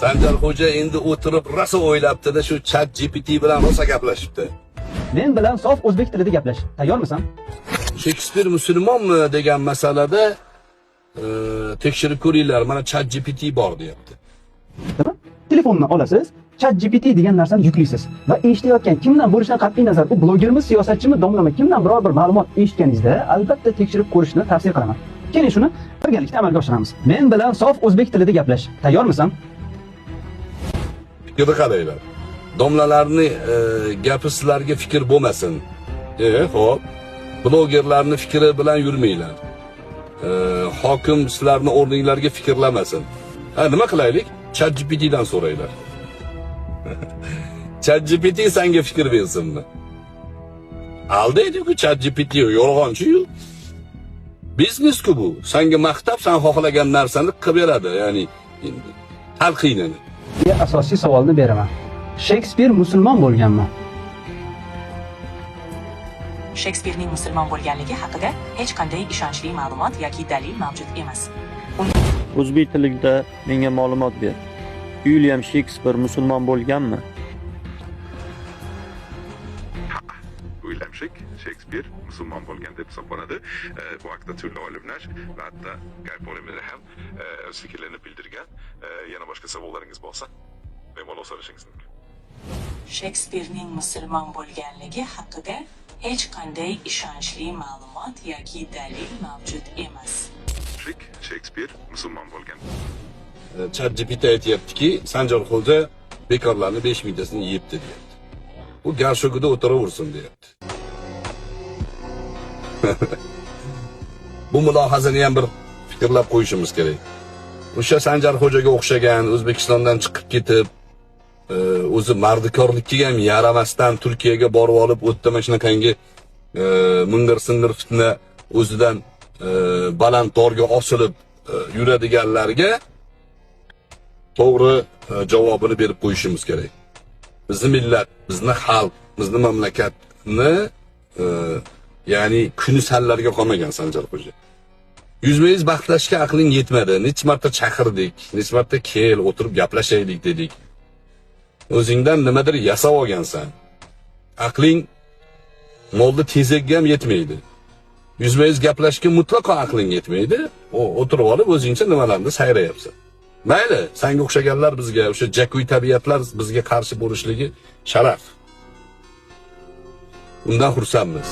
Sanjar Xo'ja endi o'tirib rosa o'ylabdi-da, shu ChatGPT bilan rosa gaplashibdi. Men bilan sof o'zbek tilida gaplash. Tayyormisan? Shekspir musulmonmi degan masalada tekshirib ko'ringlar, mana ChatGPT bor deyapti. Telefonni olasiz, ChatGPT degan narsani yuklaysiz va eshitayotgan kimdan bo'lishidan qat'iy nazar, u blogermi, siyosatchimi, domlami, kimdan biror bir ma'lumot eshitganingizda albatta tekshirib ko'rishni tavsiya qilaman. Keling shuni birgalikda amalga oshiramiz. Men bilan sof o'zbek tilida gaplash. Tayyormisan? Fikrni qaranglar. Domlalarni gapi sizlarga fikr bo'lmasin. Xo'p. Blogerlarni fikri bilan yurmanglar. Hokim sizlarni o'rninglarga fikrlamasin. Nima qilaylik? ChatGPTdan so'raylar. ChatGPT senga fikr bersinmi? Aldaydi-ku ChatGPT, yolg'onchi-yu. Biznes-ku bu. Senga maqtab, sen xohlagan narsani qilib beradi, ya'ni talqinini. Asosiy savolni beraman. Shekspir musulmon bo'lganmi? Shekspirning musulmon bo'lganligi haqida hech qanday ishonchli ma'lumot yoki dalil mavjud emas. O'zbek tilida menga ma'lumot ber. William Shekspir musulmon bo'lganmi? William Shekspir musulmon bo'lgan deb hisoblanadi. Bu haqda turli olimlar va hatto Guy Pollock ham o'z fikrlarini bildirgan. Yana boshqa savollaringiz bo'lsa, bemalol so'rashingiz mumkin. Shekspirning musulmon bo'lganligi haqida hech qanday ishonchli ma'lumot yoki dalil mavjud emas. Shekspir musulmon bo'lgan. ChatGPT aytayaptiki, Sanjar Xo'ja bekorlarni 5 mingtasini yeyibdi deyapti. U garshogida o'tiraversin deyapti. Bu mulohazani ham bir fikrlab qo'yishimiz kerak. O'sha Sanjar Xo'jaga o'xshagan O'zbekistondan chiqib ketib, o'zi mardikorlikka ham yaramasdan Turkiyaga borib olib, o'tda mana shunaqangi ming'ir-sing'ir fitna o'zidan baland dorga osilib yuradiganlarga to'g'ri javobini berib qo'yishimiz kerak. Bizni millat, bizni xalq, bizni mamlakatni ya'ni kuni sanlarga qolmagan Sanjar Xo'ja. Yuzma-yuz baxtlashga aqling yetmadi. Necha marta chaqirdik, necha marta kel, o'tirib gaplashaylik dedik. O'zingdan nimadir yasab olgansan. Aqling molda tezakka ham yetmaydi. Yuzma-yuz gaplashga mutlaqo aqling yetmaydi. O'tirib olib o'zingcha nimalarni sayrayapsan. Mayli, senga o'xshaganlar bizga, o'sha jakuy tabiatlar bizga qarshi bo'lishligi sharaf. Undan xursandmiz.